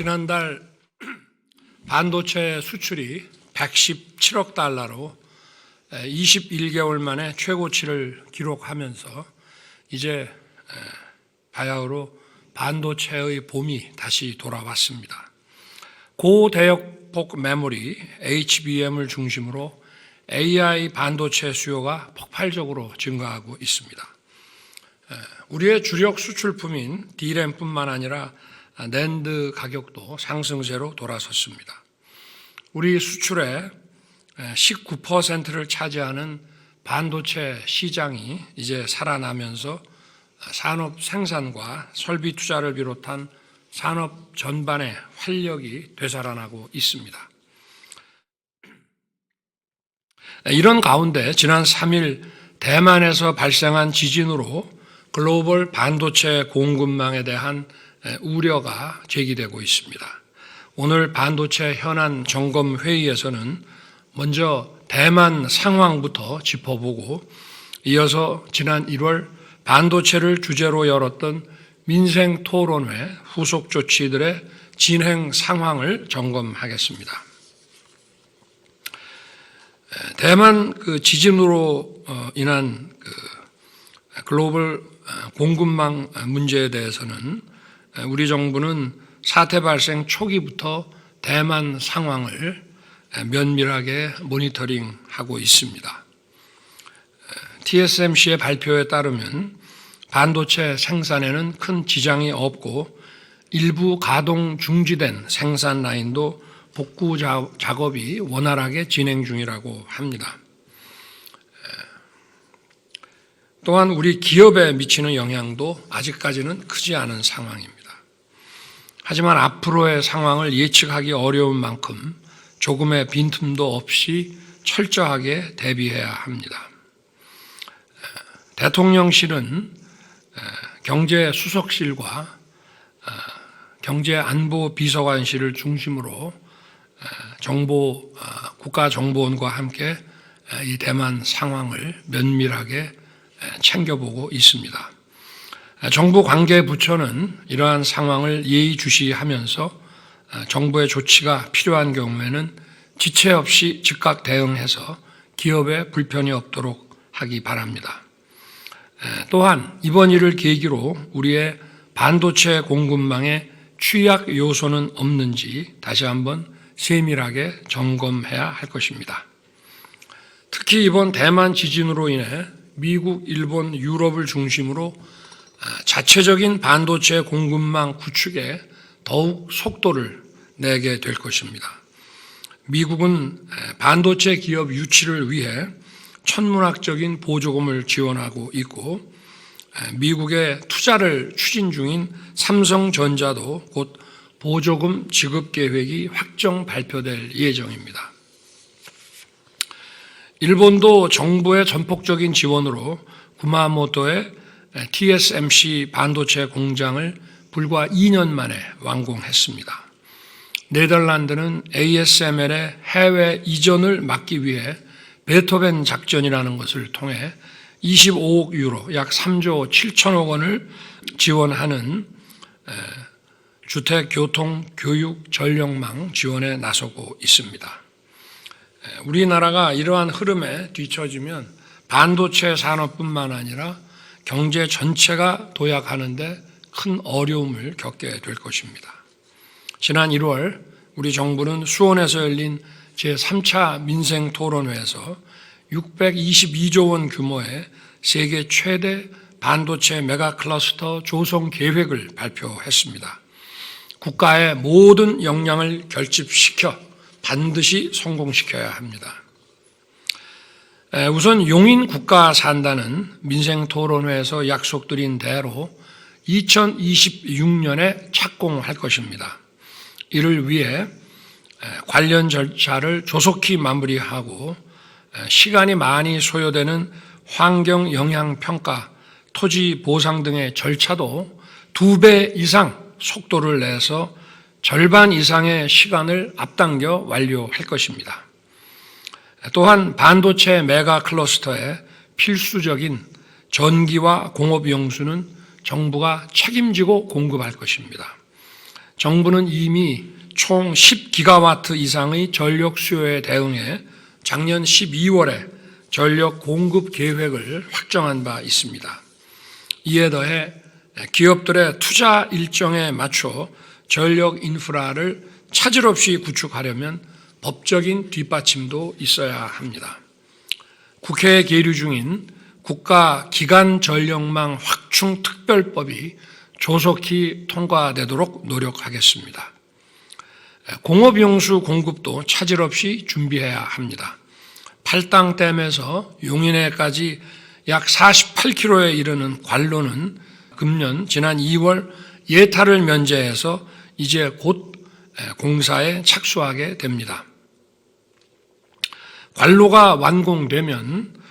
지난달 반도체 수출이 117억 달러로 21개월 만에 최고치를 기록하면서 이제 바야흐로 반도체의 봄이 다시 돌아왔습니다. 고대역폭 메모리 HBM을 중심으로 AI 반도체 수요가 폭발적으로 증가하고 있습니다. 우리의 주력 수출품인 D램뿐만 아니라 낸드 가격도 상승세로 돌아섰습니다. 우리 수출의 19%를 차지하는 반도체 시장이 이제 살아나면서 산업 생산과 설비 투자를 비롯한 산업 전반의 활력이 되살아나고 있습니다. 이런 가운데 지난 3일 대만에서 발생한 지진으로 글로벌 반도체 공급망에 대한 우려가 제기되고 있습니다. 오늘 반도체 현안 점검 회의에서는 먼저 대만 상황부터 짚어보고 이어서 지난 1월 반도체를 주제로 열었던 민생 토론회 후속 조치들의 진행 상황을 점검하겠습니다. 대만 지진으로 인한 글로벌 공급망 문제에 대해서는 우리 정부는 사태 발생 초기부터 대만 상황을 면밀하게 모니터링하고 있습니다. TSMC의 발표에 따르면 반도체 생산에는 큰 지장이 없고 일부 가동 중지된 생산 라인도 복구 작업이 원활하게 진행 중이라고 합니다. 또한 우리 기업에 미치는 영향도 아직까지는 크지 않은 상황입니다. 하지만 앞으로의 상황을 예측하기 어려운 만큼 조금의 빈틈도 없이 철저하게 대비해야 합니다. 대통령실은 경제수석실과 경제안보비서관실을 중심으로 국가정보원과 함께 이 대만 상황을 면밀하게 챙겨보고 있습니다. 정부 관계 부처는 이러한 상황을 예의주시하면서 정부의 조치가 필요한 경우에는 지체 없이 즉각 대응해서 기업에 불편이 없도록 하기 바랍니다. 또한 이번 일을 계기로 우리의 반도체 공급망에 취약 요소는 없는지 다시 한번 세밀하게 점검해야 할 것입니다. 특히 이번 대만 지진으로 인해 미국, 일본, 유럽을 중심으로 자체적인 반도체 공급망 구축에 더욱 속도를 내게 될 것입니다. 미국은 반도체 기업 유치를 위해 천문학적인 보조금을 지원하고 있고 미국의 투자를 추진 중인 삼성전자도 곧 보조금 지급 계획이 확정 발표될 예정입니다. 일본도 정부의 전폭적인 지원으로 구마모토의 TSMC 반도체 공장을 불과 2년 만에 완공했습니다. 네덜란드는 ASML의 해외 이전을 막기 위해 베토벤 작전이라는 것을 통해 25억 유로, 약 3조 7천억 원을 지원하는 주택, 교통, 교육, 전력망 지원에 나서고 있습니다. 우리나라가 이러한 흐름에 뒤처지면 반도체 산업뿐만 아니라 경제 전체가 도약하는데 큰 어려움을 겪게 될 것입니다. 지난 1월 우리 정부는 수원에서 열린 제3차 민생 토론회에서 622조 원 규모의 세계 최대 반도체 메가 클러스터 조성 계획을 발표했습니다. 국가의 모든 역량을 결집시켜 반드시 성공시켜야 합니다. 우선 용인 국가산단은 민생토론회에서 약속드린 대로 2026년에 착공할 것입니다. 이를 위해 관련 절차를 조속히 마무리하고 시간이 많이 소요되는 환경영향평가, 토지 보상 등의 절차도 2배 이상 속도를 내서 절반 이상의 시간을 앞당겨 완료할 것입니다. 또한 반도체 메가 클러스터의 필수적인 전기와 공업용수는 정부가 책임지고 공급할 것입니다. 정부는 이미 총 10기가와트 이상의 전력 수요에 대응해 작년 12월에 전력 공급 계획을 확정한 바 있습니다. 이에 더해 기업들의 투자 일정에 맞춰 전력 인프라를 차질 없이 구축하려면 법적인 뒷받침도 있어야 합니다. 국회에 계류 중인 국가 기간 전력망 확충 특별법이 조속히 통과되도록 노력하겠습니다. 공업용수 공급도 차질 없이 준비해야 합니다. 팔당댐에서 용인해까지 약 48km에 이르는 관로는 금년 지난 2월 예타를 면제해서 이제 곧 공사에 착수하게 됩니다. 관로가 완공되면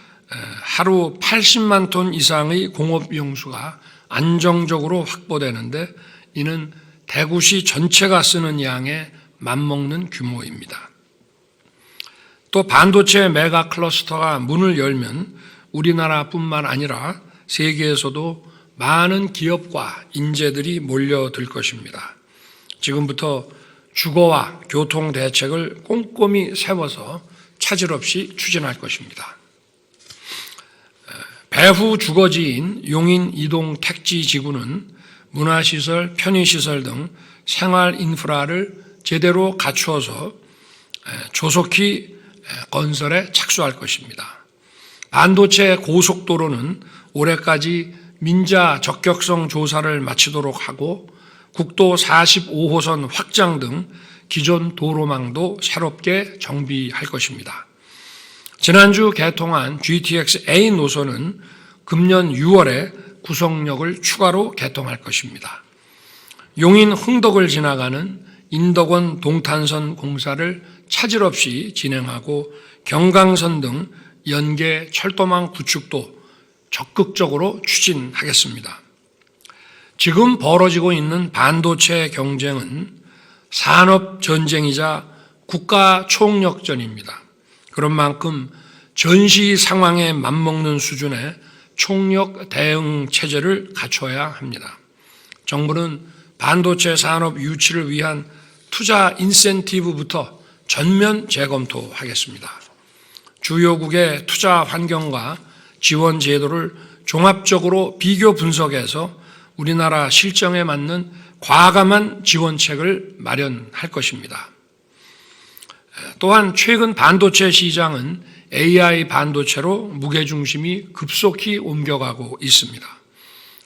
하루 80만 톤 이상의 공업용수가 안정적으로 확보되는데 이는 대구시 전체가 쓰는 양에 맞먹는 규모입니다. 또 반도체 메가 클러스터가 문을 열면 우리나라뿐만 아니라 세계에서도 많은 기업과 인재들이 몰려들 것입니다. 지금부터 주거와 교통 대책을 꼼꼼히 세워서 차질 없이 추진할 것입니다. 배후 주거지인 용인 이동 택지 지구는 문화시설, 편의시설 등 생활 인프라를 제대로 갖추어서 조속히 건설에 착수할 것입니다. 반도체 고속도로는 올해까지 민자 적격성 조사를 마치도록 하고 국도 45호선 확장 등 기존 도로망도 새롭게 정비할 것입니다. 지난주 개통한 GTX A 노선은 금년 6월에 구성역을 추가로 개통할 것입니다. 용인 흥덕을 지나가는 인덕원 동탄선 공사를 차질 없이 진행하고 경강선 등 연계 철도망 구축도 적극적으로 추진하겠습니다. 지금 벌어지고 있는 반도체 경쟁은 산업 전쟁이자 국가 총력전입니다. 그런 만큼 전시 상황에 맞먹는 수준의 총력 대응 체제를 갖춰야 합니다. 정부는 반도체 산업 유치를 위한 투자 인센티브부터 전면 재검토하겠습니다. 주요국의 투자 환경과 지원 제도를 종합적으로 비교 분석해서 우리나라 실정에 맞는 과감한 지원책을 마련할 것입니다. 또한 최근 반도체 시장은 AI 반도체로 무게중심이 급속히 옮겨가고 있습니다.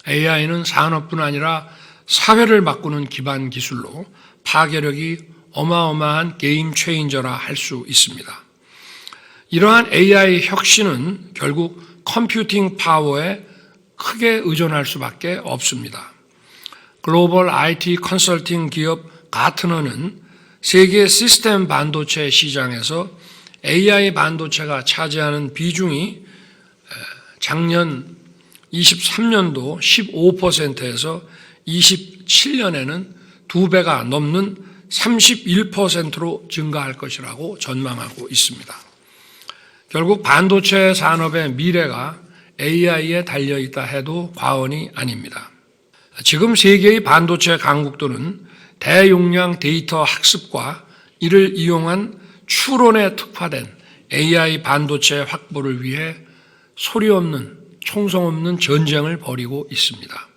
AI는 산업뿐 아니라 사회를 바꾸는 기반 기술로 파괴력이 어마어마한 게임 체인저라 할 수 있습니다. 이러한 AI 혁신은 결국 컴퓨팅 파워에 크게 의존할 수밖에 없습니다. 글로벌 IT 컨설팅 기업 가트너는 세계 시스템 반도체 시장에서 AI 반도체가 차지하는 비중이 작년 23년도 15%에서 27년에는 2배가 넘는 31%로 증가할 것이라고 전망하고 있습니다. 결국 반도체 산업의 미래가 AI에 달려있다 해도 과언이 아닙니다. 지금 세계의 반도체 강국들은 대용량 데이터 학습과 이를 이용한 추론에 특화된 AI 반도체 확보를 위해 소리 없는 총성 없는 전쟁을 벌이고 있습니다.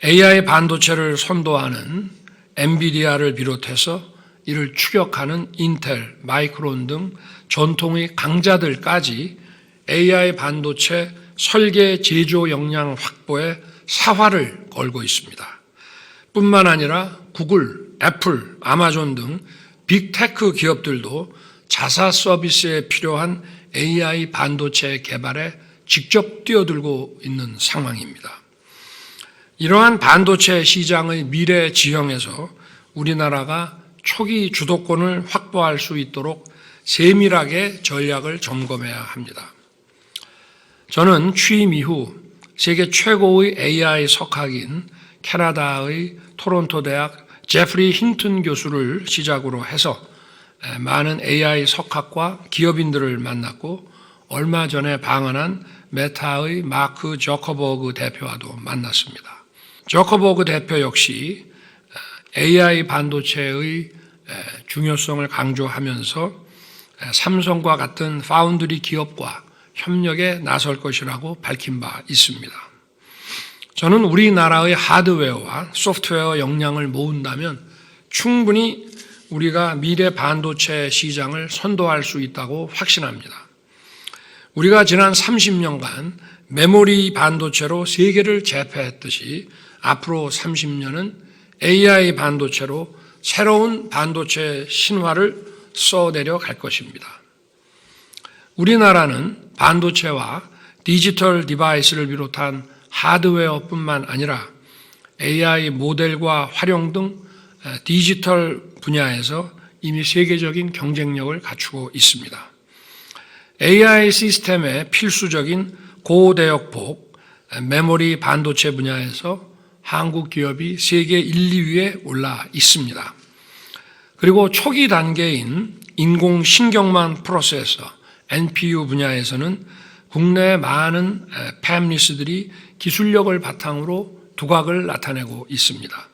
AI 반도체를 선도하는 엔비디아를 비롯해서 이를 추격하는 인텔, 마이크론 등 전통의 강자들까지 AI 반도체 설계 제조 역량 확보에 사활을 걸고 있습니다. 뿐만 아니라 구글, 애플, 아마존 등 빅테크 기업들도 자사 서비스에 필요한 AI 반도체 개발에 직접 뛰어들고 있는 상황입니다. 이러한 반도체 시장의 미래 지형에서 우리나라가 초기 주도권을 확보할 수 있도록 세밀하게 전략을 점검해야 합니다. 저는 취임 이후 세계 최고의 AI 석학인 캐나다의 토론토 대학 제프리 힌튼 교수를 시작으로 해서 많은 AI 석학과 기업인들을 만났고 얼마 전에 방한한 메타의 마크 저커버그 대표와도 만났습니다. 저커버그 대표 역시 AI 반도체의 중요성을 강조하면서 삼성과 같은 파운드리 기업과 협력에 나설 것이라고 밝힌 바 있습니다. 저는 우리나라의 하드웨어와 소프트웨어 역량을 모은다면 충분히 우리가 미래 반도체 시장을 선도할 수 있다고 확신합니다. 우리가 지난 30년간 메모리 반도체로 세계를 제패했듯이 앞으로 30년은 AI 반도체로 새로운 반도체 신화를 써내려 갈 것입니다. 우리나라는 반도체와 디지털 디바이스를 비롯한 하드웨어뿐만 아니라 AI 모델과 활용 등 디지털 분야에서 이미 세계적인 경쟁력을 갖추고 있습니다. AI 시스템의 필수적인 고대역폭 메모리 반도체 분야에서 한국 기업이 세계 1, 2위에 올라 있습니다. 그리고 초기 단계인 인공신경망 프로세서 NPU 분야에서는 국내의 많은 팹리스들이 기술력을 바탕으로 두각을 나타내고 있습니다.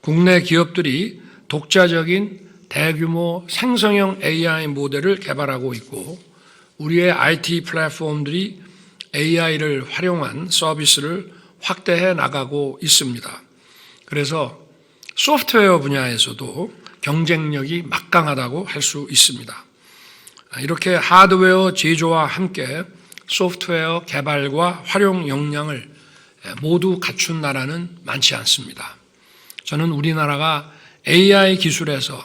국내 기업들이 독자적인 대규모 생성형 AI 모델을 개발하고 있고 우리의 IT 플랫폼들이 AI를 활용한 서비스를 확대해 나가고 있습니다. 그래서 소프트웨어 분야에서도 경쟁력이 막강하다고 할 수 있습니다. 이렇게 하드웨어 제조와 함께 소프트웨어 개발과 활용 역량을 모두 갖춘 나라는 많지 않습니다. 저는 우리나라가 AI 기술에서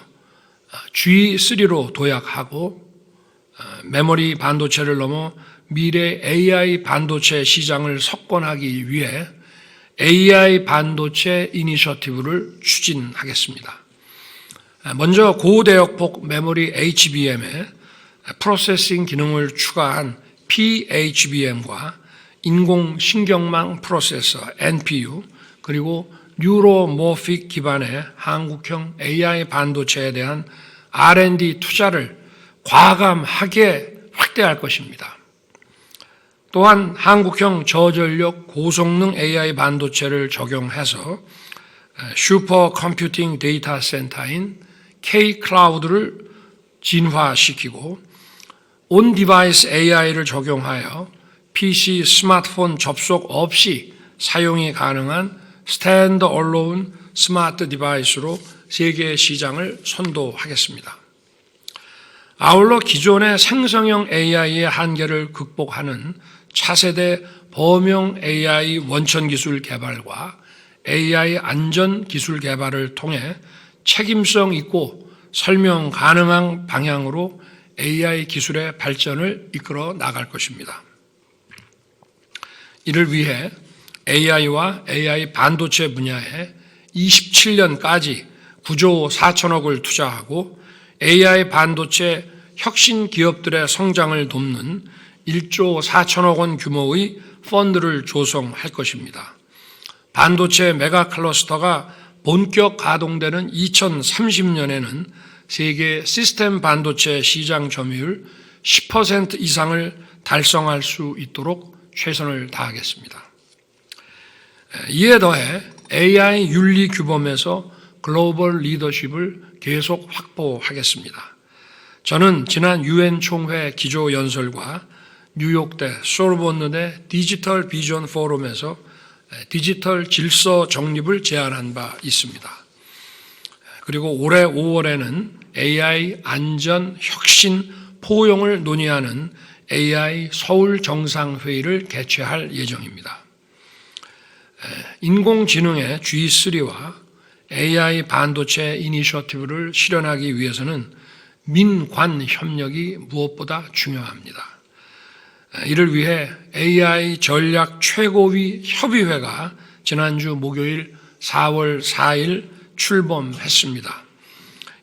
G3로 도약하고 메모리 반도체를 넘어 미래 AI 반도체 시장을 석권하기 위해 AI 반도체 이니셔티브를 추진하겠습니다. 먼저 고대역폭 메모리 HBM에 프로세싱 기능을 추가한 PHBM과 인공신경망 프로세서 NPU 그리고 뉴로모픽 기반의 한국형 AI 반도체에 대한 R&D 투자를 과감하게 확대할 것입니다. 또한 한국형 저전력 고성능 AI 반도체를 적용해서 슈퍼 컴퓨팅 데이터 센터인 K-클라우드를 진화시키고 온 디바이스 AI를 적용하여 PC, 스마트폰 접속 없이 사용이 가능한 스탠드 얼론 스마트 디바이스로 세계 시장을 선도하겠습니다. 아울러 기존의 생성형 AI의 한계를 극복하는 차세대 범용 AI 원천 기술 개발과 AI 안전 기술 개발을 통해 책임성 있고 설명 가능한 방향으로 AI 기술의 발전을 이끌어 나갈 것입니다. 이를 위해 AI와 AI 반도체 분야에 27년까지 9조 4천억을 투자하고 AI 반도체 혁신 기업들의 성장을 돕는 1조 4천억 원 규모의 펀드를 조성할 것입니다. 반도체 메가 클러스터가 본격 가동되는 2030년에는 세계 시스템 반도체 시장 점유율 10% 이상을 달성할 수 있도록 최선을 다하겠습니다. 이에 더해 AI 윤리 규범에서 글로벌 리더십을 계속 확보하겠습니다. 저는 지난 유엔 총회 기조연설과 뉴욕대 소르본느대 디지털 비전 포럼에서 디지털 질서 정립을 제안한 바 있습니다. 그리고 올해 5월에는 AI 안전 혁신 포용을 논의하는 AI 서울 정상회의를 개최할 예정입니다. 인공지능의 G3와 AI 반도체 이니셔티브를 실현하기 위해서는 민관 협력이 무엇보다 중요합니다. 이를 위해 AI 전략 최고위 협의회가 지난주 목요일 4월 4일 출범했습니다.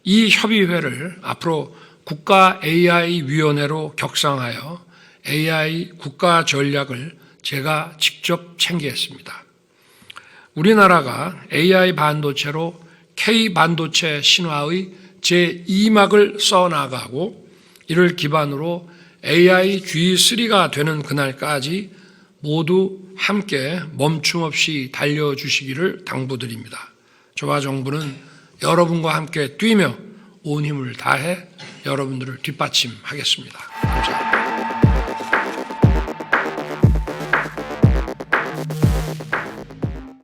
이 협의회를 앞으로 국가 AI 위원회로 격상하여 AI 국가 전략을 제가 직접 챙기겠습니다. 우리나라가 AI 반도체로 K 반도체 신화의 제2막을 써나가고 이를 기반으로 AI G3가 되는 그날까지 모두 함께 멈춤 없이 달려주시기를 당부드립니다. 저와 정부는 여러분과 함께 뛰며 온 힘을 다해 여러분들을 뒷받침하겠습니다. 감사합니다.